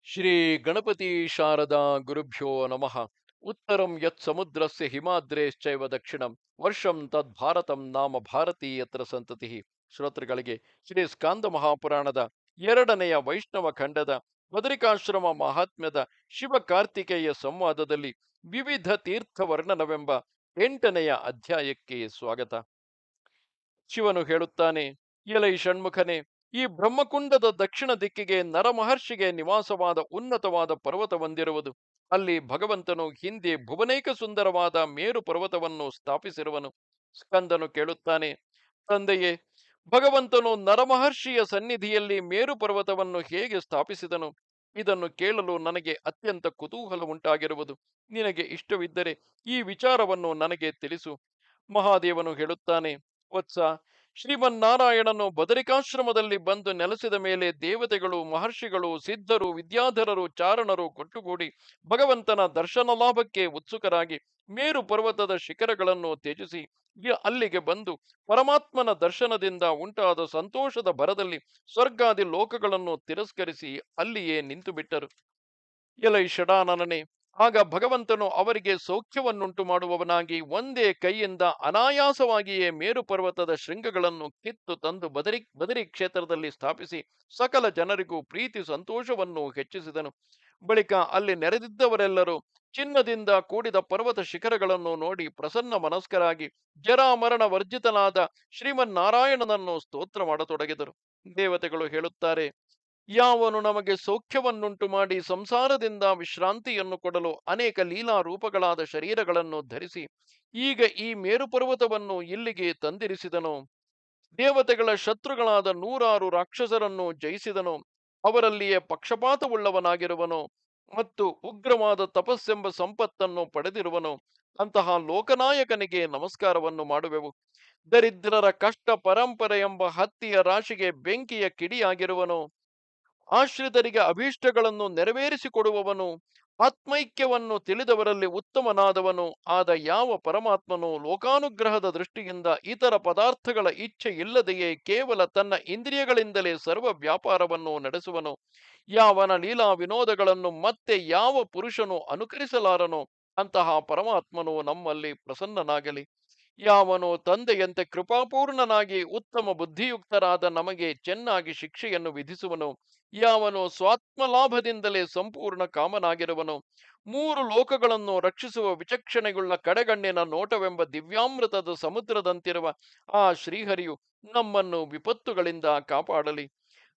ಶ್ರೀ ಗಣಪತಿ ಶಾರದಾ ಗುರುಭ್ಯೋ ನಮಃ. ಉತ್ತರಂ ಯತ್ ಸಮುದ್ರಸ್ಯ ಹಿಮಾದ್ರೇಶ್ಚೈವ ದಕ್ಷಿಣಂ ವರ್ಷಂ ತದ್ ಭಾರತಂ ನಾಮ ಭಾರತೀಯತ್ರ ಸಂತತಿ. ಶ್ರೋತೃಗಳಿಗೆ ಶ್ರೀ ಸ್ಕಾಂದ ಮಹಾಪುರಾಣದ ಎರಡನೆಯ ವೈಷ್ಣವ ಖಂಡದ ಬದರಿಕಾಶ್ರಮ ಮಹಾತ್ಮ್ಯದ ಶಿವ ಕಾರ್ತಿಕೇಯ ಸಂವಾದದಲ್ಲಿ ವಿವಿಧ ತೀರ್ಥ ವರ್ಣನವೆಂಬ 8ನೆಯ ಅಧ್ಯಾಯಕ್ಕೆ ಸ್ವಾಗತ. ಶಿವನು ಹೇಳುತ್ತಾನೆ, ಎಲೈ ಷಣ್ಮುಖನೇ, ಈ ಬ್ರಹ್ಮಕುಂಡದ ದಕ್ಷಿಣ ದಿಕ್ಕಿಗೆ ನರಮಹರ್ಷಿಗೆ ನಿವಾಸವಾದ ಉನ್ನತವಾದ ಪರ್ವತವೊಂದಿರುವುದು. ಅಲ್ಲಿ ಭಗವಂತನು ಹಿಂದೆ ಭುವನೈಕ ಸುಂದರವಾದ ಮೇರು ಪರ್ವತವನ್ನು ಸ್ಥಾಪಿಸಿರುವನು. ಸ್ಕಂದನು ಕೇಳುತ್ತಾನೆ, ತಂದೆಯೇ, ಭಗವಂತನು ನರಮಹರ್ಷಿಯ ಸನ್ನಿಧಿಯಲ್ಲಿ ಮೇರು ಪರ್ವತವನ್ನು ಹೇಗೆ ಸ್ಥಾಪಿಸಿದನು? ಇದನ್ನು ಕೇಳಲು ನನಗೆ ಅತ್ಯಂತ ಕುತೂಹಲ ಉಂಟಾಗಿರುವುದು. ನಿನಗೆ ಇಷ್ಟವಿದ್ದರೆ ಈ ವಿಚಾರವನ್ನು ನನಗೆ ತಿಳಿಸು. ಮಹಾದೇವನು ಹೇಳುತ್ತಾನೆ, ವತ್ಸ, ಶ್ರೀಮನ್ನಾರಾಯಣನು ಬದರಿಕಾಶ್ರಮದಲ್ಲಿ ಬಂದು ನೆಲೆಸಿದ ಮೇಲೆ ದೇವತೆಗಳು, ಮಹರ್ಷಿಗಳು, ಸಿದ್ಧರು, ವಿದ್ಯಾಧರರು, ಚಾರಣರು ಒಟ್ಟುಗೂಡಿ ಭಗವಂತನ ದರ್ಶನ ಲಾಭಕ್ಕೆ ಉತ್ಸುಕರಾಗಿ ಮೇರು ಪರ್ವತದ ಶಿಖರಗಳನ್ನು ತ್ಯಜಿಸಿ ಅಲ್ಲಿಗೆ ಬಂದು ಪರಮಾತ್ಮನ ದರ್ಶನದಿಂದ ಉಂಟಾದ ಸಂತೋಷದ ಭರದಲ್ಲಿ ಸ್ವರ್ಗಾದಿ ಲೋಕಗಳನ್ನು ತಿರಸ್ಕರಿಸಿ ಅಲ್ಲಿಯೇ ನಿಂತು ಬಿಟ್ಟರು. ಎಲೈ ಷಡಾನನನೆ, ಆಗ ಭಗವಂತನು ಅವರಿಗೆ ಸೌಖ್ಯವನ್ನುಂಟು ಮಾಡುವವನಾಗಿ ಒಂದೇ ಕೈಯಿಂದ ಅನಾಯಾಸವಾಗಿಯೇ ಮೇರು ಪರ್ವತದ ಶೃಂಗಗಳನ್ನು ಕಿತ್ತು ತಂದು ಬದರಿ ಕ್ಷೇತ್ರದಲ್ಲಿ ಸ್ಥಾಪಿಸಿ ಸಕಲ ಜನರಿಗೂ ಪ್ರೀತಿ ಸಂತೋಷವನ್ನು ಹೆಚ್ಚಿಸಿದನು. ಬಳಿಕ ಅಲ್ಲಿ ನೆರೆದಿದ್ದವರೆಲ್ಲರೂ ಚಿನ್ನದಿಂದ ಕೂಡಿದ ಪರ್ವತ ಶಿಖರಗಳನ್ನು ನೋಡಿ ಪ್ರಸನ್ನ ಮನಸ್ಕರಾಗಿ ಜರಾಮರಣ ವರ್ಜಿತನಾದ ಶ್ರೀಮನ್ನಾರಾಯಣನನ್ನು ಸ್ತೋತ್ರ ಮಾಡತೊಡಗಿದರು. ದೇವತೆಗಳು ಹೇಳುತ್ತಾರೆ, ಯಾವನು ನಮಗೆ ಸೌಖ್ಯವನ್ನುಂಟು ಮಾಡಿ ಸಂಸಾರದಿಂದ ವಿಶ್ರಾಂತಿಯನ್ನು ಕೊಡಲು ಅನೇಕ ಲೀಲಾ ರೂಪಗಳಾದ ಶರೀರಗಳನ್ನು ಧರಿಸಿ ಈಗ ಈ ಮೇರು ಪರ್ವತವನ್ನು ಇಲ್ಲಿಗೆ ತಂದಿರಿಸಿದನೋ, ದೇವತೆಗಳ ಶತ್ರುಗಳಾದ ನೂರಾರು ರಾಕ್ಷಸರನ್ನು ಜಯಿಸಿದನೋ, ಅವರಲ್ಲಿಯೇ ಪಕ್ಷಪಾತವುಳ್ಳವನಾಗಿರುವನೋ ಮತ್ತು ಉಗ್ರವಾದ ತಪಸ್ಸೆಂಬ ಸಂಪತ್ತನ್ನು ಪಡೆದಿರುವನೋ, ಅಂತಹ ಲೋಕನಾಯಕನಿಗೆ ನಮಸ್ಕಾರವನ್ನು ಮಾಡುವೆವು. ದರಿದ್ರರ ಕಷ್ಟ ಪರಂಪರೆ ಎಂಬ ಹತ್ತಿಯ ರಾಶಿಗೆ ಬೆಂಕಿಯ ಕಿಡಿಯಾಗಿರುವನೋ, ಆಶ್ರಿತರಿಗೆ ಅಭೀಷ್ಟಗಳನ್ನು ನೆರವೇರಿಸಿಕೊಡುವವನು, ಆತ್ಮೈಕ್ಯವನ್ನು ತಿಳಿದವರಲ್ಲಿ ಉತ್ತಮನಾದವನು ಆದ ಯಾವ ಪರಮಾತ್ಮನು ಲೋಕಾನುಗ್ರಹದ ದೃಷ್ಟಿಯಿಂದ ಇತರ ಪದಾರ್ಥಗಳ ಇಚ್ಛೆ ಇಲ್ಲದೆಯೇ ಕೇವಲ ತನ್ನ ಇಂದ್ರಿಯಗಳಿಂದಲೇ ಸರ್ವ ವ್ಯಾಪಾರವನ್ನು ನಡೆಸುವನು, ಯಾವನ ಲೀಲಾ ವಿನೋದಗಳನ್ನು ಮತ್ತೆ ಯಾವ ಪುರುಷನು ಅನುಕರಿಸಲಾರನೋ ಅಂತಹ ಪರಮಾತ್ಮನು ನಮ್ಮಲ್ಲಿ ಪ್ರಸನ್ನನಾಗಲಿ. ಯಾವನು ತಂದೆಯಂತೆ ಕೃಪಾಪೂರ್ಣನಾಗಿ ಉತ್ತಮ ಬುದ್ಧಿಯುಕ್ತರಾದ ನಮಗೆ ಚೆನ್ನಾಗಿ ಶಿಕ್ಷೆಯನ್ನು ವಿಧಿಸುವನು, ಯಾವನು ಸ್ವಾತ್ಮಲಾಭದಿಂದಲೇ ಸಂಪೂರ್ಣ ಕಾಮನಾಗಿರುವನು, ಮೂರು ಲೋಕಗಳನ್ನು ರಕ್ಷಿಸುವ ವಿಚಕ್ಷಣೆಗುಳ್ಳ ಕಡೆಗಣ್ಣಿನ ನೋಟವೆಂಬ ದಿವ್ಯಾಮೃತದ ಸಮುದ್ರದಂತಿರುವ ಆ ಶ್ರೀಹರಿಯು ನಮ್ಮನ್ನು ವಿಪತ್ತುಗಳಿಂದ ಕಾಪಾಡಲಿ.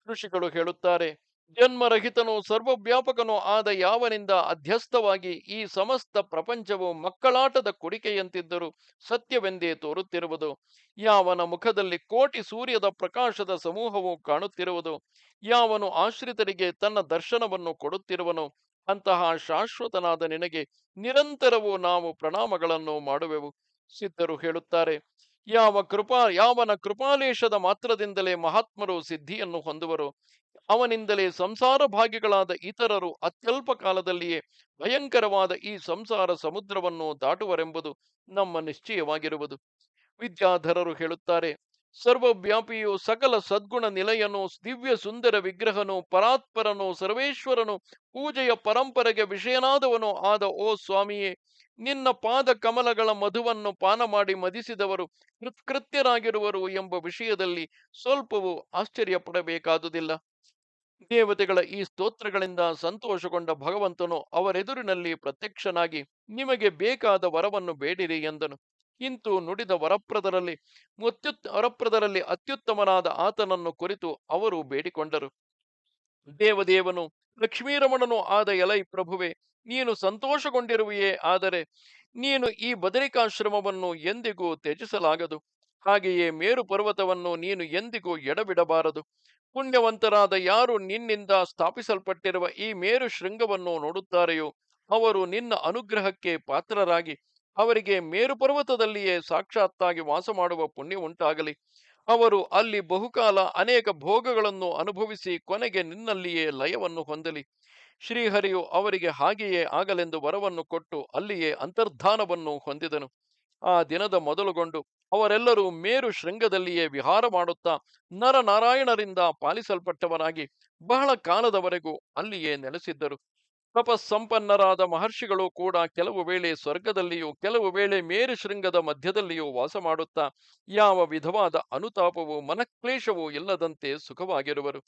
ಋಷಿಗಳು ಹೇಳುತ್ತಾರೆ, ಜನ್ಮರಹಿತನೂ ಸರ್ವವ್ಯಾಪಕನೂ ಆದ ಯಾವನಿಂದ ಅಧ್ಯಸ್ಥವಾಗಿ ಈ ಸಮಸ್ತ ಪ್ರಪಂಚವು ಮಕ್ಕಳಾಟದ ಕುಡಿಕೆಯಂತಿದ್ದರೂ ಸತ್ಯವೆಂದೇ ತೋರುತ್ತಿರುವುದು, ಯಾವನ ಮುಖದಲ್ಲಿ ಕೋಟಿ ಸೂರ್ಯದ ಪ್ರಕಾಶದ ಸಮೂಹವು ಕಾಣುತ್ತಿರುವುದು, ಯಾವನು ಆಶ್ರಿತರಿಗೆ ತನ್ನ ದರ್ಶನವನ್ನು ಕೊಡುತ್ತಿರುವನೋ ಅಂತಹ ಶಾಶ್ವತನಾದ ನಿನಗೆ ನಿರಂತರವೂ ನಾವು ಪ್ರಣಾಮಗಳನ್ನು ಮಾಡುವೆವು. ಸಿದ್ಧರು ಹೇಳುತ್ತಾರೆ, ಯಾವನ ಕೃಪಾಲೇಶದ ಮಾತ್ರದಿಂದಲೇ ಮಹಾತ್ಮರು ಸಿದ್ಧಿಯನ್ನು ಹೊಂದುವರು, ಅವನಿಂದಲೇ ಸಂಸಾರ ಭಾಗಿಗಳಾದ ಇತರರು ಅತ್ಯಲ್ಪ ಕಾಲದಲ್ಲಿಯೇ ಭಯಂಕರವಾದ ಈ ಸಂಸಾರ ಸಮುದ್ರವನ್ನು ದಾಟುವರೆಂಬುದು ನಮ್ಮ ನಿಶ್ಚಯವಾಗಿರುವುದು. ವಿದ್ಯಾಧರರು ಹೇಳುತ್ತಾರೆ, ಸರ್ವವ್ಯಾಪಿಯು ಸಕಲ ಸದ್ಗುಣ ನಿಲಯನು ದಿವ್ಯ ಸುಂದರ ವಿಗ್ರಹನು ಪರಾತ್ಪರನು ಸರ್ವೇಶ್ವರನು ಪೂಜೆಯ ಪರಂಪರೆಗೆ ವಿಷಯನಾದವನು ಆದ ಓ ಸ್ವಾಮಿಯೇ, ನಿನ್ನ ಪಾದ ಕಮಲಗಳ ಮಧುವನ್ನು ಪಾನ ಮಾಡಿ ಮದಿಸಿದವರು ಕೃತ್ಕೃತ್ಯರಾಗಿರುವರು ಎಂಬ ವಿಷಯದಲ್ಲಿ ಸ್ವಲ್ಪವೂ ಆಶ್ಚರ್ಯ ಪಡಬೇಕಾದುದಿಲ್ಲ. ದೇವತೆಗಳ ಈ ಸ್ತೋತ್ರಗಳಿಂದ ಸಂತೋಷಗೊಂಡ ಭಗವಂತನು ಅವರೆದುರಿನಲ್ಲಿ ಪ್ರತ್ಯಕ್ಷನಾಗಿ ನಿಮಗೆ ಬೇಕಾದ ವರವನ್ನು ಬೇಡಿರಿ ಎಂದನು. ಇಂತು ನುಡಿದ ವರಪ್ರದರಲ್ಲಿ ಅತ್ಯುತ್ತಮನಾದ ಆತನನ್ನು ಕುರಿತು ಅವರು ಬೇಡಿಕೊಂಡರು. ದೇವದೇವನು ಲಕ್ಷ್ಮೀರಮಣನು ಆದ ಎಲೈ ಪ್ರಭುವೆ, ನೀನು ಸಂತೋಷಗೊಂಡಿರುವೆಯೇ, ಆದರೆ ನೀನು ಈ ಬದರಿಕಾಶ್ರಮವನ್ನು ಎಂದಿಗೂ ತ್ಯಜಿಸಲಾಗದು. ಹಾಗೆಯೇ ಮೇರು ಪರ್ವತವನ್ನು ನೀನು ಎಂದಿಗೂ ಎಡಬಿಡಬಾರದು. ಪುಣ್ಯವಂತರಾದ ಯಾರು ನಿನ್ನಿಂದ ಸ್ಥಾಪಿಸಲ್ಪಟ್ಟಿರುವ ಈ ಮೇರು ಶೃಂಗವನ್ನು ನೋಡುತ್ತಾರೆಯೋ ಅವರು ನಿನ್ನ ಅನುಗ್ರಹಕ್ಕೆ ಪಾತ್ರರಾಗಿ ಅವರಿಗೆ ಮೇರು ಪರ್ವತದಲ್ಲಿಯೇ ಸಾಕ್ಷಾತ್ತಾಗಿ ವಾಸ ಮಾಡುವ ಪುಣ್ಯ ಉಂಟಾಗಲಿ. ಅವರು ಅಲ್ಲಿ ಬಹುಕಾಲ ಅನೇಕ ಭೋಗಗಳನ್ನು ಅನುಭವಿಸಿ ಕೊನೆಗೆ ನಿನ್ನಲ್ಲಿಯೇ ಲಯವನ್ನು ಹೊಂದಲಿ. ಶ್ರೀಹರಿಯು ಅವರಿಗೆ ಹಾಗೆಯೇ ಆಗಲೆಂದು ವರವನ್ನು ಕೊಟ್ಟು ಅಲ್ಲಿಯೇ ಅಂತರ್ಧಾನವನ್ನು ಹೊಂದಿದನು. ಆ ದಿನದ ಮೊದಲುಗೊಂಡು ಅವರೆಲ್ಲರೂ ಮೇರು ಶೃಂಗದಲ್ಲಿಯೇ ವಿಹಾರ ಮಾಡುತ್ತಾ ನರನಾರಾಯಣರಿಂದ ಪಾಲಿಸಲ್ಪಟ್ಟವರಾಗಿ ಬಹಳ ಕಾಲದವರೆಗೂ ಅಲ್ಲಿಯೇ ನೆಲೆಸಿದ್ದರು. ತಪಸ್ಸಂಪನ್ನರಾದ ಮಹರ್ಷಿಗಳು ಕೂಡ ಕೆಲವು ವೇಳೆ ಸ್ವರ್ಗದಲ್ಲಿಯೂ ಕೆಲವು ವೇಳೆ ಮೇರು ಶೃಂಗದ ಮಧ್ಯದಲ್ಲಿಯೂ ವಾಸ ಮಾಡುತ್ತಾ ಯಾವ ವಿಧವಾದ ಅನುತಾಪವೂ ಮನಕ್ಲೇಶವೂ ಇಲ್ಲದಂತೆ ಸುಖವಾಗಿರುವರು.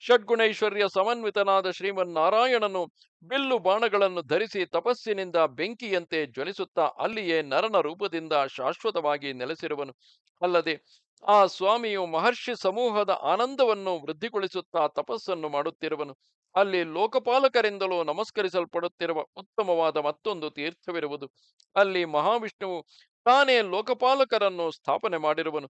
ಷಡ್ಗುಣೈಶ್ವರ್ಯ ಸಮನ್ವಿತನಾದ ಶ್ರೀಮನ್ನಾರಾಯಣನು ಬಿಲ್ಲು ಬಾಣಗಳನ್ನು ಧರಿಸಿ ತಪಸ್ಸಿನಿಂದ ಬೆಂಕಿಯಂತೆ ಜ್ವಲಿಸುತ್ತಾ ಅಲ್ಲಿಯೇ ನರನ ರೂಪದಿಂದ ಶಾಶ್ವತವಾಗಿ ನೆಲೆಸಿರುವನು. ಅಲ್ಲದೆ ಆ ಸ್ವಾಮಿಯು ಮಹರ್ಷಿ ಸಮೂಹದ ಆನಂದವನ್ನು ವೃದ್ಧಿಗೊಳಿಸುತ್ತಾ ತಪಸ್ಸನ್ನು ಮಾಡುತ್ತಿರುವನು. ಅಲ್ಲಿ ಲೋಕಪಾಲಕರಿಂದಲೂ ನಮಸ್ಕರಿಸಲ್ಪಡುತ್ತಿರುವ ಉತ್ತಮವಾದ ಮತ್ತೊಂದು ತೀರ್ಥವಿರುವುದು. ಅಲ್ಲಿ ಮಹಾವಿಷ್ಣುವು ತಾನೇ ಲೋಕಪಾಲಕರನ್ನು ಸ್ಥಾಪನೆ ಮಾಡಿರುವನು.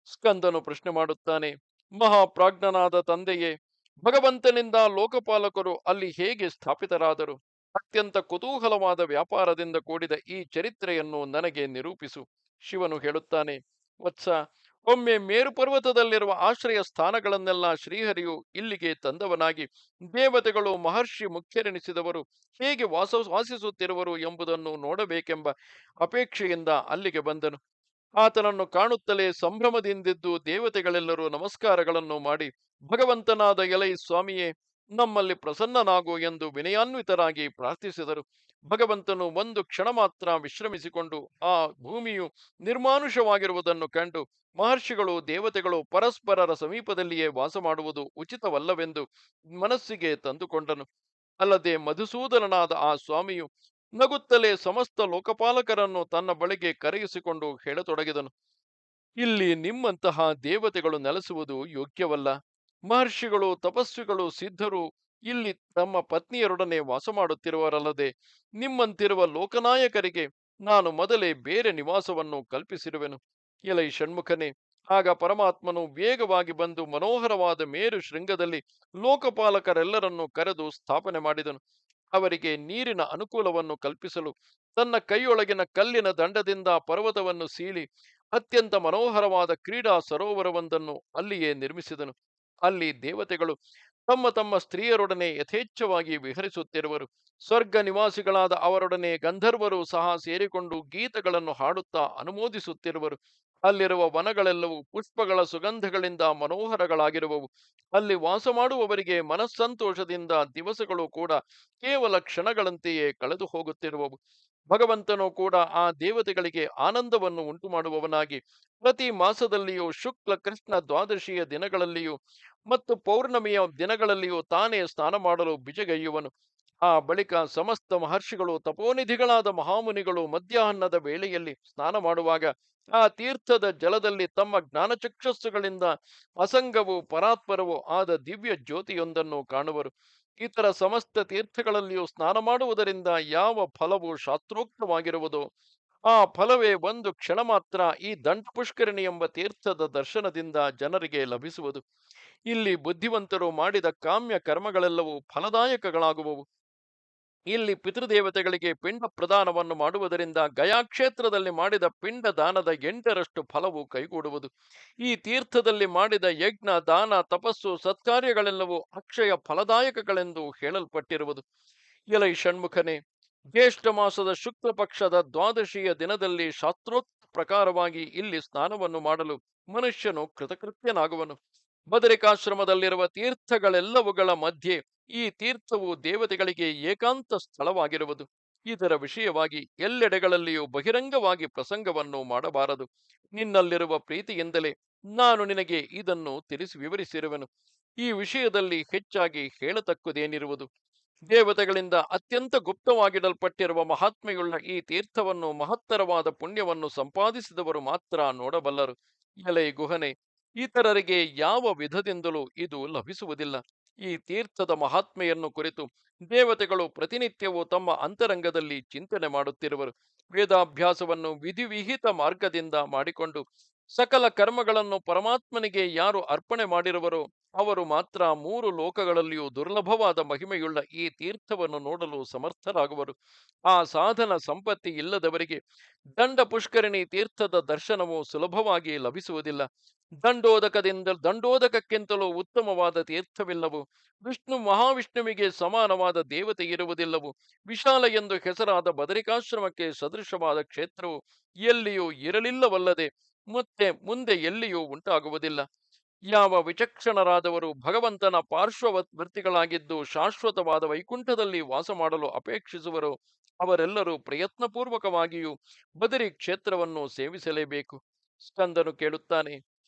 ಸ್ಕಂದನು ಪ್ರಶ್ನೆ ಮಾಡುತ್ತಾನೆ, ಮಹಾಪ್ರಾಜ್ಞನಾದ ತಂದೆಯೇ, ಭಗವಂತನಿಂದ ಲೋಕಪಾಲಕರು ಅಲ್ಲಿ ಹೇಗೆ ಸ್ಥಾಪಿತರಾದರು? ಅತ್ಯಂತ ಕುತೂಹಲವಾದ ವ್ಯಾಪಾರದಿಂದ ಕೂಡಿದ ಈ ಚರಿತ್ರೆಯನ್ನು ನನಗೆ ನಿರೂಪಿಸು. ಶಿವನು ಹೇಳುತ್ತಾನೆ, ವತ್ಸ, ಒಮ್ಮೆ ಮೇರು ಪರ್ವತದಲ್ಲಿರುವ ಆಶ್ರಯ ಸ್ಥಾನಗಳನ್ನೆಲ್ಲ ಶ್ರೀಹರಿಯು ಇಲ್ಲಿಗೆ ತಂದವನಾಗಿ ದೇವತೆಗಳು ಮಹರ್ಷಿ ಮುಖ್ಯರೆನಿಸಿದವರು ಹೇಗೆ ವಾಸಿಸುತ್ತಿರುವರು ಎಂಬುದನ್ನು ನೋಡಬೇಕೆಂಬ ಅಪೇಕ್ಷೆಯಿಂದ ಅಲ್ಲಿಗೆ ಬಂದನು. ಆತನನ್ನು ಕಾಣುತ್ತಲೇ ಸಂಭ್ರಮದಿಂದಿದ್ದು ದೇವತೆಗಳೆಲ್ಲರೂ ನಮಸ್ಕಾರಗಳನ್ನು ಮಾಡಿ, ಭಗವಂತನಾದ ಎಲೈ ಸ್ವಾಮಿಯೇ, ನಮ್ಮಲ್ಲಿ ಪ್ರಸನ್ನನಾಗು ಎಂದು ವಿನಯಾನ್ವಿತರಾಗಿ ಪ್ರಾರ್ಥಿಸಿದರು. ಭಗವಂತನು ಒಂದು ಕ್ಷಣ ಮಾತ್ರ ವಿಶ್ರಮಿಸಿಕೊಂಡು ಆ ಭೂಮಿಯು ನಿರ್ಮಾನುಷವಾಗಿರುವುದನ್ನು ಕಂಡು ಮಹರ್ಷಿಗಳು ದೇವತೆಗಳು ಪರಸ್ಪರರ ಸಮೀಪದಲ್ಲಿಯೇ ವಾಸ ಮಾಡುವುದು ಉಚಿತವಲ್ಲವೆಂದು ಮನಸ್ಸಿಗೆ ತಂದುಕೊಂಡನು. ಅಲ್ಲದೆ ಮಧುಸೂದನನಾದ ಆ ಸ್ವಾಮಿಯು ನಗುತ್ತಲೇ ಸಮಸ್ತ ಲೋಕಪಾಲಕರನ್ನು ತನ್ನ ಬಳಿಗೆ ಕರೆಯಿಸಿಕೊಂಡು ಹೇಳತೊಡಗಿದನು. ಇಲ್ಲಿ ನಿಮ್ಮಂತಹ ದೇವತೆಗಳು ನೆಲೆಸುವುದು ಯೋಗ್ಯವಲ್ಲ. ಮಹರ್ಷಿಗಳು, ತಪಸ್ವಿಗಳು, ಸಿದ್ಧರು ಇಲ್ಲಿ ತಮ್ಮ ಪತ್ನಿಯರೊಡನೆ ವಾಸ ಮಾಡುತ್ತಿರುವರಲ್ಲದೆ ನಿಮ್ಮಂತಿರುವ ಲೋಕನಾಯಕರಿಗೆ ನಾನು ಮೊದಲೇ ಬೇರೆ ನಿವಾಸವನ್ನು ಕಲ್ಪಿಸಿರುವೆನು. ಎಲೈ ಷಣ್ಮುಖನೇ, ಆಗ ಪರಮಾತ್ಮನು ವೇಗವಾಗಿ ಬಂದು ಮನೋಹರವಾದ ಮೇರು ಶೃಂಗದಲ್ಲಿ ಲೋಕಪಾಲಕರೆಲ್ಲರನ್ನೂ ಕರೆದು ಸ್ಥಾಪನೆ ಮಾಡಿದನು. ಅವರಿಗೆ ನೀರಿನ ಅನುಕೂಲವನ್ನು ಕಲ್ಪಿಸಲು ತನ್ನ ಕೈಯೊಳಗಿನ ಕಲ್ಲಿನ ದಂಡದಿಂದ ಪರ್ವತವನ್ನು ಸೀಳಿ ಅತ್ಯಂತ ಮನೋಹರವಾದ ಕ್ರೀಡಾ ಸರೋವರವೊಂದನ್ನು ಅಲ್ಲಿಯೇ ನಿರ್ಮಿಸಿದನು. ಅಲ್ಲಿ ದೇವತೆಗಳು ತಮ್ಮ ತಮ್ಮ ಸ್ತ್ರೀಯರೊಡನೆ ಯಥೇಚ್ಛವಾಗಿ ವಿಹರಿಸುತ್ತಿರುವರು. ಸ್ವರ್ಗ ನಿವಾಸಿಗಳಾದ ಅವರೊಡನೆ ಗಂಧರ್ವರು ಸಹ ಸೇರಿಕೊಂಡು ಗೀತಗಳನ್ನು ಹಾಡುತ್ತಾ ಅನುಮೋದಿಸುತ್ತಿರುವರು. ಅಲ್ಲಿರುವ ವನಗಳೆಲ್ಲವೂ ಪುಷ್ಪಗಳ ಸುಗಂಧಗಳಿಂದ ಮನೋಹರಗಳಾಗಿರುವವು. ಅಲ್ಲಿ ವಾಸ ಮಾಡುವವರಿಗೆ ಮನಸ್ಸಂತೋಷದಿಂದ ದಿವಸಗಳು ಕೂಡ ಕೇವಲ ಕ್ಷಣಗಳಂತೆಯೇ ಕಳೆದು ಹೋಗುತ್ತಿರುವವು. ಭಗವಂತನು ಕೂಡ ಆ ದೇವತೆಗಳಿಗೆ ಆನಂದವನ್ನು ಉಂಟು ಮಾಡುವವನಾಗಿ ಪ್ರತಿ ಮಾಸದಲ್ಲಿಯೂ ಶುಕ್ಲ ಕೃಷ್ಣ ದ್ವಾದಶಿಯ ದಿನಗಳಲ್ಲಿಯೂ ಮತ್ತು ಪೌರ್ಣಮಿಯ ದಿನಗಳಲ್ಲಿಯೂ ತಾನೇ ಸ್ನಾನ ಮಾಡಲು ಬಿಜಗೈಯುವನು. ಆ ಬಳಿಕ ಸಮಸ್ತ ಮಹರ್ಷಿಗಳು ತಪೋನಿಧಿಗಳಾದ ಮಹಾಮುನಿಗಳು ಮಧ್ಯಾಹ್ನದ ವೇಳೆಯಲ್ಲಿ ಸ್ನಾನ ಮಾಡುವಾಗ ಆ ತೀರ್ಥದ ಜಲದಲ್ಲಿ ತಮ್ಮ ಜ್ಞಾನಚಕ್ಷಸ್ಸುಗಳಿಂದ ಅಸಂಗವೂ ಪರಾತ್ಪರವೂ ಆದ ದಿವ್ಯ ಜ್ಯೋತಿಯೊಂದನ್ನು ಕಾಣುವರು. ಇತರ ಸಮಸ್ತ ತೀರ್ಥಗಳಲ್ಲಿಯೂ ಸ್ನಾನ ಮಾಡುವುದರಿಂದ ಯಾವ ಫಲವು ಶಾಸ್ತ್ರೋಕ್ತವಾಗಿರುವುದೋ ಆ ಫಲವೇ ಒಂದು ಕ್ಷಣ ಮಾತ್ರ ಈ ದಂಡಪುಷ್ಕರಿಣಿ ಎಂಬ ತೀರ್ಥದ ದರ್ಶನದಿಂದ ಜನರಿಗೆ ಲಭಿಸುವುದು. ಇಲ್ಲಿ ಬುದ್ಧಿವಂತರು ಮಾಡಿದ ಕಾಮ್ಯ ಕರ್ಮಗಳೆಲ್ಲವೂ ಫಲದಾಯಕಗಳಾಗುವವು. ಇಲ್ಲಿ ಪಿತೃದೇವತೆಗಳಿಗೆ ಪಿಂಡ ಪ್ರದಾನವನ್ನು ಮಾಡುವುದರಿಂದ ಗಯಾಕ್ಷೇತ್ರದಲ್ಲಿ ಮಾಡಿದ ಪಿಂಡ ದಾನದ 8ರಷ್ಟು ಫಲವು ಕೈಗೂಡುವುದು. ಈ ತೀರ್ಥದಲ್ಲಿ ಮಾಡಿದ ಯಜ್ಞ, ದಾನ, ತಪಸ್ಸು, ಸತ್ಕಾರ್ಯಗಳೆಲ್ಲವೂ ಅಕ್ಷಯ ಫಲದಾಯಕಗಳೆಂದು ಹೇಳಲ್ಪಟ್ಟಿರುವುದು. ಎಲೈ ಷಣ್ಮುಖನೇ, ಜ್ಯೇಷ್ಠ ಮಾಸದ ಶುಕ್ಲ ಪಕ್ಷದ ದ್ವಾದಶಿಯ ದಿನದಲ್ಲಿ ಶಾಸ್ತ್ರೋಕ್ತ ಪ್ರಕಾರವಾಗಿ ಇಲ್ಲಿ ಸ್ನಾನವನ್ನು ಮಾಡಲು ಮನುಷ್ಯನು ಕೃತಕೃತ್ಯನಾಗುವನು. ಬದರಿಕಾಶ್ರಮದಲ್ಲಿರುವ ತೀರ್ಥಗಳೆಲ್ಲವುಗಳ ಮಧ್ಯೆ ಈ ತೀರ್ಥವು ದೇವತೆಗಳಿಗೆ ಏಕಾಂತ ಸ್ಥಳವಾಗಿರುವುದು. ಇದರ ವಿಷಯವಾಗಿ ಎಲ್ಲೆಡೆಗಳಲ್ಲಿಯೂ ಬಹಿರಂಗವಾಗಿ ಪ್ರಸಂಗವನ್ನು ಮಾಡಬಾರದು. ನಿನ್ನಲ್ಲಿರುವ ಪ್ರೀತಿಯಿಂದಲೇ ನಾನು ನಿನಗೆ ಇದನ್ನು ವಿವರಿಸಿರುವೆನು. ಈ ವಿಷಯದಲ್ಲಿ ಹೆಚ್ಚಾಗಿ ಹೇಳತಕ್ಕುದೇನಿರುವುದು? ದೇವತೆಗಳಿಂದ ಅತ್ಯಂತ ಗುಪ್ತವಾಗಿಡಲ್ಪಟ್ಟಿರುವ ಮಹಾತ್ಮೆಯುಳ್ಳ ಈ ತೀರ್ಥವನ್ನು ಮಹತ್ತರವಾದ ಪುಣ್ಯವನ್ನು ಸಂಪಾದಿಸಿದವರು ಮಾತ್ರ ನೋಡಬಲ್ಲರು. ಎಲೈ ಗುಹನೆ, ಇತರರಿಗೆ ಯಾವ ವಿಧದಿಂದಲೂ ಇದು ಲಭಿಸುವುದಿಲ್ಲ. ಈ ತೀರ್ಥದ ಮಹಾತ್ಮೆಯನ್ನು ಕುರಿತು ದೇವತೆಗಳು ಪ್ರತಿನಿತ್ಯವೂ ತಮ್ಮ ಅಂತರಂಗದಲ್ಲಿ ಚಿಂತನೆ ಮಾಡುತ್ತಿರುವರು. ವೇದಾಭ್ಯಾಸವನ್ನು ವಿಧಿವಿಹಿತ ಮಾರ್ಗದಿಂದ ಮಾಡಿಕೊಂಡು ಸಕಲ ಕರ್ಮಗಳನ್ನು ಪರಮಾತ್ಮನಿಗೆ ಯಾರು ಅರ್ಪಣೆ ಮಾಡಿರುವರೋ ಅವರು ಮಾತ್ರ 3 ಲೋಕಗಳಲ್ಲಿಯೂ ದುರ್ಲಭವಾದ ಮಹಿಮೆಯುಳ್ಳ ಈ ತೀರ್ಥವನ್ನು ನೋಡಲು ಸಮರ್ಥರಾಗುವರು. ಆ ಸಾಧನ ಸಂಪತ್ತಿ ಇಲ್ಲದವರಿಗೆ ದಂಡ ಪುಷ್ಕರಿಣಿ ತೀರ್ಥದ ದರ್ಶನವು ಸುಲಭವಾಗಿ ಲಭಿಸುವುದಿಲ್ಲ. ದಂಡೋದಕಕ್ಕಿಂತಲೂ ಉತ್ತಮವಾದ ತೀರ್ಥವಿಲ್ಲವು. ಮಹಾವಿಷ್ಣುವಿಗೆ ಸಮಾನವಾದ ದೇವತೆ ಇರುವುದಿಲ್ಲವು. ವಿಶಾಲ ಎಂದು ಹೆಸರಾದ ಬದರಿಕಾಶ್ರಮಕ್ಕೆ ಸದೃಶವಾದ ಕ್ಷೇತ್ರವು ಎಲ್ಲಿಯೂ ಇರಲಿಲ್ಲವಲ್ಲದೆ ಮುಂದೆ ಎಲ್ಲಿಯೂ ಉಂಟಾಗುವುದಿಲ್ಲ. ಯಾವ ವಿಚಕ್ಷಣರಾದವರು ಭಗವಂತನ ಪಾರ್ಶ್ವವರ್ತಿಗಳಾಗಿದ್ದು ಶಾಶ್ವತವಾದ ವೈಕುಂಠದಲ್ಲಿ ವಾಸ ಮಾಡಲು ಅಪೇಕ್ಷಿಸುವರೋ ಅವರೆಲ್ಲರೂ ಪ್ರಯತ್ನಪೂರ್ವಕವಾಗಿಯೂ ಬದರಿ ಕ್ಷೇತ್ರವನ್ನು ಸೇವಿಸಲೇಬೇಕು. ಸ್ಕಂದನು ಕೇಳುತ್ತಾನೆ,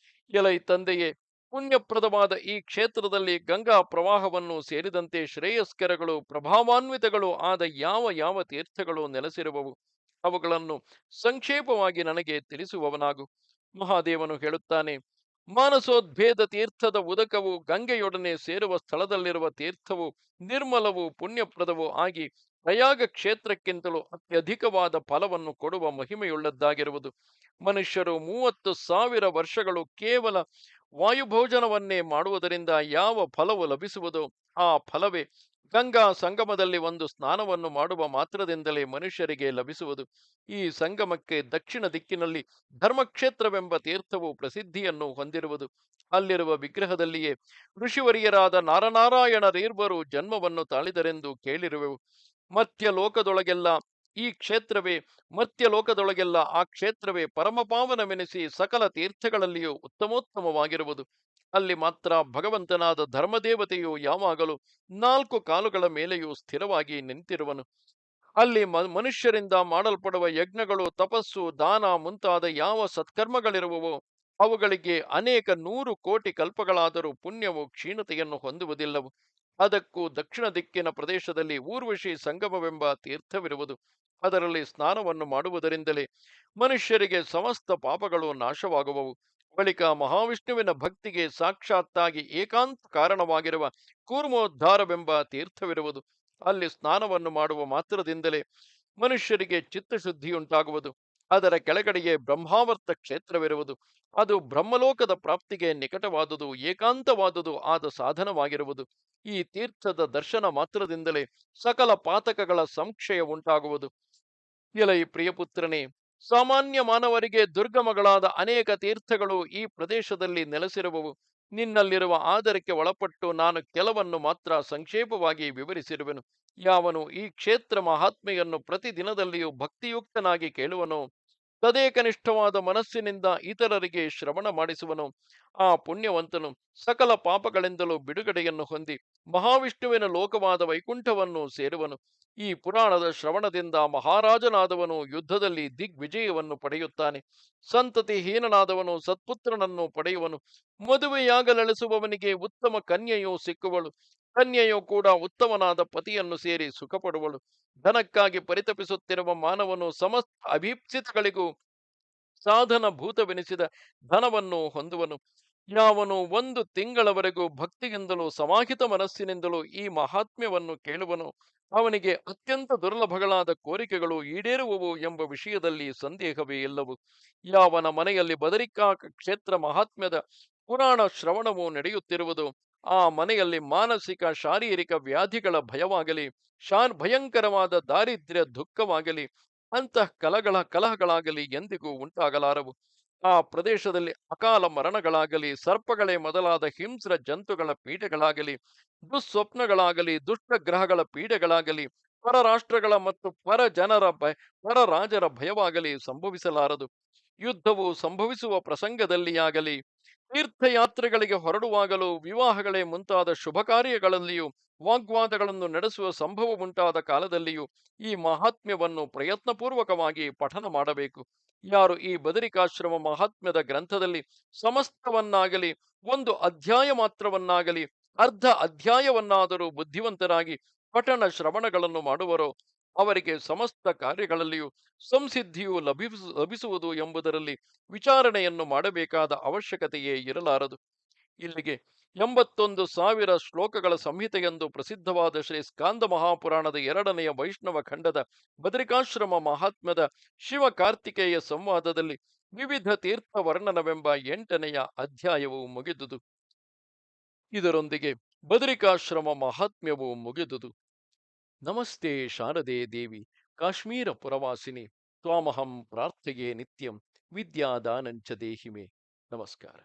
ಎಲೈ ತಂದೆಯೇ, ಪುಣ್ಯಪ್ರದವಾದ ಈ ಕ್ಷೇತ್ರದಲ್ಲಿ ಗಂಗಾ ಪ್ರವಾಹವನ್ನು ಸೇರಿದಂತೆ ಶ್ರೇಯಸ್ಕರಗಳು ಪ್ರಭಾವಾನ್ವಿತಗಳು ಆದ ಯಾವ ಯಾವ ತೀರ್ಥಗಳು ನೆಲೆಸಿರುವವು, ಅವುಗಳನ್ನು ಸಂಕ್ಷೇಪವಾಗಿ ನನಗೆ ತಿಳಿಸುವವನಾಗು. ಮಹಾದೇವನು ಹೇಳುತ್ತಾನೆ, ಮಾನಸೋದ್ಭೇದ ತೀರ್ಥದ ಉದಕವು ಗಂಗೆಯೊಡನೆ ಸೇರುವ ಸ್ಥಳದಲ್ಲಿರುವ ತೀರ್ಥವು ನಿರ್ಮಲವೂ ಪುಣ್ಯಪ್ರದವೂ ಆಗಿ ಪ್ರಯಾಗ ಕ್ಷೇತ್ರಕ್ಕಿಂತಲೂ ಅತ್ಯಧಿಕವಾದ ಫಲವನ್ನು ಕೊಡುವ ಮಹಿಮೆಯುಳ್ಳದ್ದಾಗಿರುವುದು. ಮನುಷ್ಯರು 30,000 ವರ್ಷಗಳು ಕೇವಲ ವಾಯುಭೋಜನವನ್ನೇ ಮಾಡುವುದರಿಂದ ಯಾವ ಫಲವು ಲಭಿಸುವುದೋ ಆ ಫಲವೇ ಗಂಗಾ ಸಂಗಮದಲ್ಲಿ ಒಂದು ಸ್ನಾನವನ್ನು ಮಾಡುವ ಮಾತ್ರದಿಂದಲೇ ಮನುಷ್ಯರಿಗೆ ಲಭಿಸುವುದು. ಈ ಸಂಗಮಕ್ಕೆ ದಕ್ಷಿಣ ದಿಕ್ಕಿನಲ್ಲಿ ಧರ್ಮಕ್ಷೇತ್ರವೆಂಬ ತೀರ್ಥವು ಪ್ರಸಿದ್ಧಿಯನ್ನು ಹೊಂದಿರುವುದು. ಅಲ್ಲಿರುವ ವಿಗ್ರಹದಲ್ಲಿಯೇ ಋಷಿವರಿಯರಾದ ನಾರನಾರಾಯಣರೀರ್ವರು ಜನ್ಮವನ್ನು ತಾಳಿದರೆಂದು ಕೇಳಿರುವೆವು. ಮರ್ತ್ಯಲೋಕದೊಳಗೆಲ್ಲ ಈ ಕ್ಷೇತ್ರವೇ ಮರ್ತ್ಯಲೋಕದೊಳಗೆಲ್ಲ ಆ ಕ್ಷೇತ್ರವೇ ಪರಮಪಾವನವೆನಿಸಿ ಸಕಲ ತೀರ್ಥಗಳಲ್ಲಿಯೂ ಉತ್ತಮೋತ್ತಮವಾಗಿರುವುದು. ಅಲ್ಲಿ ಮಾತ್ರ ಭಗವಂತನಾದ ಧರ್ಮದೇವತೆಯು ಯಾವಾಗಲೂ 4 ಕಾಲುಗಳ ಮೇಲೆಯೂ ಸ್ಥಿರವಾಗಿ ನಿಂತಿರುವನು. ಅಲ್ಲಿ ಮನುಷ್ಯರಿಂದ ಮಾಡಲ್ಪಡುವ ಯಜ್ಞಗಳು, ತಪಸ್ಸು, ದಾನ ಮುಂತಾದ ಯಾವ ಸತ್ಕರ್ಮಗಳಿರುವವೋ ಅವುಗಳಿಗೆ ಅನೇಕ 100 ಕೋಟಿ ಕಲ್ಪಗಳಾದರೂ ಪುಣ್ಯವು ಕ್ಷೀಣತೆಯನ್ನು ಹೊಂದುವುದಿಲ್ಲವು. ಅದಕ್ಕೂ ದಕ್ಷಿಣ ದಿಕ್ಕಿನ ಪ್ರದೇಶದಲ್ಲಿ ಊರ್ವಶಿ ಸಂಗಮವೆಂಬ ತೀರ್ಥವಿರುವುದು. ಅದರಲ್ಲಿ ಸ್ನಾನವನ್ನು ಮಾಡುವುದರಿಂದಲೇ ಮನುಷ್ಯರಿಗೆ ಸಮಸ್ತ ಪಾಪಗಳು ನಾಶವಾಗುವವು. ಬಳಿಕ ಮಹಾವಿಷ್ಣುವಿನ ಭಕ್ತಿಗೆ ಸಾಕ್ಷಾತ್ತಾಗಿ ಏಕಾಂತ ಕಾರಣವಾಗಿರುವ ಕೂರ್ಮೋದ್ಧಾರವೆಂಬ ತೀರ್ಥವಿರುವುದು. ಅಲ್ಲಿ ಸ್ನಾನವನ್ನು ಮಾಡುವ ಮಾತ್ರದಿಂದಲೇ ಮನುಷ್ಯರಿಗೆ ಚಿತ್ತಶುದ್ಧಿಯುಂಟಾಗುವುದು. ಅದರ ಕೆಳಗಡೆಯೇ ಬ್ರಹ್ಮಾವರ್ತ ಕ್ಷೇತ್ರವಿರುವುದು. ಅದು ಬ್ರಹ್ಮಲೋಕದ ಪ್ರಾಪ್ತಿಗೆ ನಿಕಟವಾದುದು, ಏಕಾಂತವಾದುದು ಆದ ಸಾಧನವಾಗಿರುವುದು. ಈ ತೀರ್ಥದ ದರ್ಶನ ಮಾತ್ರದಿಂದಲೇ ಸಕಲ ಪಾತಕಗಳ ಸಂಕ್ಷಯ ಉಂಟಾಗುವುದು. ಎಲೈ ಪ್ರಿಯಪುತ್ರನೇ, ಸಾಮಾನ್ಯ ಮಾನವರಿಗೆ ದುರ್ಗಮಗಳಾದ ಅನೇಕ ತೀರ್ಥಗಳು ಈ ಪ್ರದೇಶದಲ್ಲಿ ನೆಲೆಸಿರುವವು. ನಿನ್ನಲ್ಲಿರುವ ಆದರಕ್ಕೆ ಒಳಪಟ್ಟು ನಾನು ಕೆಲವನ್ನು ಮಾತ್ರ ಸಂಕ್ಷೇಪವಾಗಿ ವಿವರಿಸಿರುವೆನು. ಯಾವನು ಈ ಕ್ಷೇತ್ರ ಮಹಾತ್ಮೆಯನ್ನು ಪ್ರತಿದಿನದಲ್ಲಿಯೂ ಭಕ್ತಿಯುಕ್ತನಾಗಿ ಕೇಳುವನೋ, ತದೇಕನಿಷ್ಠವಾದ ಮನಸ್ಸಿನಿಂದ ಇತರರಿಗೆ ಶ್ರವಣ ಮಾಡಿಸುವನು, ಆ ಪುಣ್ಯವಂತನು ಸಕಲ ಪಾಪಗಳಿಂದಲೂ ಬಿಡುಗಡೆಯನ್ನು ಹೊಂದಿ ಮಹಾವಿಷ್ಣುವಿನ ಲೋಕವಾದ ವೈಕುಂಠವನ್ನು ಸೇರುವನು. ಈ ಪುರಾಣದ ಶ್ರವಣದಿಂದ ಮಹಾರಾಜನಾದವನು ಯುದ್ಧದಲ್ಲಿ ದಿಗ್ವಿಜಯವನ್ನು ಪಡೆಯುತ್ತಾನೆ. ಸಂತತಿಹೀನನಾದವನು ಸತ್ಪುತ್ರನನ್ನು ಪಡೆಯುವನು. ಮದುವೆಯಾಗಲೆಳೆಸುವವನಿಗೆ ಉತ್ತಮ ಕನ್ಯೆಯು ಸಿಕ್ಕುವಳು. ಕನ್ಯೆಯು ಕೂಡ ಉತ್ತಮನಾದ ಪತಿಯನ್ನು ಸೇರಿ ಸುಖಪಡುವಳು. ಧನಕ್ಕಾಗಿ ಪರಿತಪಿಸುತ್ತಿರುವ ಮಾನವನು ಸಮಸ್ತ ಅಭೀಪ್ಸಿತಗಳಿಗೂ ಸಾಧನಭೂತವೆನಿಸಿದ ಧನವನ್ನು ಹೊಂದುವನು. ಯಾವನು 1 ತಿಂಗಳವರೆಗೂ ಭಕ್ತಿಯಿಂದಲೂ ಸಮಾಹಿತ ಮನಸ್ಸಿನಿಂದಲೂ ಈ ಮಹಾತ್ಮ್ಯವನ್ನು ಕೇಳುವನು, ಅವನಿಗೆ ಅತ್ಯಂತ ದುರ್ಲಭಗಳಾದ ಕೋರಿಕೆಗಳು ಈಡೇರುವವು ಎಂಬ ವಿಷಯದಲ್ಲಿ ಸಂದೇಹವೇ ಇಲ್ಲವು. ಯಾವನ ಮನೆಯಲ್ಲಿ ಬದರಿಕಾ ಕ್ಷೇತ್ರ ಮಹಾತ್ಮ್ಯದ ಪುರಾಣ ಶ್ರವಣವು ನಡೆಯುತ್ತಿರುವುದು, ಆ ಮನೆಯಲ್ಲಿ ಮಾನಸಿಕ ಶಾರೀರಿಕ ವ್ಯಾಧಿಗಳ ಭಯವಾಗಲಿ, ಭಯಂಕರವಾದ ದಾರಿದ್ರ್ಯ ದುಃಖವಾಗಲಿ, ಕಲಹಗಳಾಗಲಿ ಎಂದಿಗೂ ಉಂಟಾಗಲಾರವು. ಆ ಪ್ರದೇಶದಲ್ಲಿ ಅಕಾಲ ಮರಣಗಳಾಗಲಿ, ಸರ್ಪಗಳೇ ಮೊದಲಾದ ಹಿಂಸ್ರ ಜಂತುಗಳ ಪೀಡೆಗಳಾಗಲಿ, ದುಸ್ವಪ್ನಗಳಾಗಲಿ, ದುಷ್ಟಗ್ರಹಗಳ ಪೀಡೆಗಳಾಗಲಿ, ಪರರಾಷ್ಟ್ರಗಳ ಮತ್ತು ಪರರಾಜರ ಭಯವಾಗಲಿ ಸಂಭವಿಸಲಾರದು. ಯುದ್ಧವು ಸಂಭವಿಸುವ ಪ್ರಸಂಗದಲ್ಲಿಯಾಗಲಿ, ತೀರ್ಥಯಾತ್ರೆಗಳಿಗೆ ಹೊರಡುವಾಗಲೂ, ವಿವಾಹಗಳೇ ಮುಂತಾದ ಶುಭ ಕಾರ್ಯಗಳಲ್ಲಿಯೂ, ವಾಗ್ವಾದಗಳನ್ನು ನಡೆಸುವ ಸಂಭವ ಉಂಟಾದ ಕಾಲದಲ್ಲಿಯೂ ಈ ಮಹಾತ್ಮ್ಯವನ್ನು ಪ್ರಯತ್ನಪೂರ್ವಕವಾಗಿ ಪಠನ ಮಾಡಬೇಕು. ಯಾರು ಈ ಬದರಿಕಾಶ್ರಮ ಮಹಾತ್ಮ್ಯದ ಗ್ರಂಥದಲ್ಲಿ ಸಮಸ್ತವನ್ನಾಗಲಿ, ಒಂದು ಅಧ್ಯಾಯ ಮಾತ್ರವನ್ನಾಗಲಿ, ಅರ್ಧ ಅಧ್ಯಾಯವನ್ನಾದರೂ ಬುದ್ಧಿವಂತರಾಗಿ ಪಠಣ ಶ್ರವಣಗಳನ್ನು ಮಾಡುವರೋ ಅವರಿಗೆ ಸಮಸ್ತ ಕಾರ್ಯಗಳಲ್ಲಿಯೂ ಸಂಸಿದ್ಧಿಯು ಲಭಿಸುವುದು ಎಂಬುದರಲ್ಲಿ ವಿಚಾರಣೆಯನ್ನು ಮಾಡಬೇಕಾದ ಅವಶ್ಯಕತೆಯೇ ಇರಲಾರದು. ಇಲ್ಲಿಗೆ 81,000 ಶ್ಲೋಕಗಳ ಸಂಹಿತೆಯೆಂದು ಪ್ರಸಿದ್ಧವಾದ ಶ್ರೀ ಸ್ಕಾಂದ ಮಹಾಪುರಾಣದ 2ನೆಯ ವೈಷ್ಣವ ಖಂಡದ ಬದರಿಕಾಶ್ರಮ ಮಹಾತ್ಮ್ಯದ ಶಿವ ಕಾರ್ತಿಕೇಯ ಸಂವಾದದಲ್ಲಿ ವಿವಿಧ ತೀರ್ಥ ವರ್ಣನವೆಂಬ 8ನೆಯ ಅಧ್ಯಾಯವು ಮುಗಿದುದು. ಇದರೊಂದಿಗೆ ಬದರಿಕಾಶ್ರಮ ಮಹಾತ್ಮ್ಯವು ಮುಗಿದುದು. ನಮಸ್ತೆ ಶಾರದೆ ದೇವಿ, ಕಾಶ್ಮೀರ ಪುರವಾಸಿನಿ, ತ್ವಾಮಹಂ ಪ್ರಾರ್ಥೆಯೇ ನಿತ್ಯಂ, ವಿದ್ಯಾದಾನಂಚ ದೇಹಿಮೆ. ನಮಸ್ಕಾರ.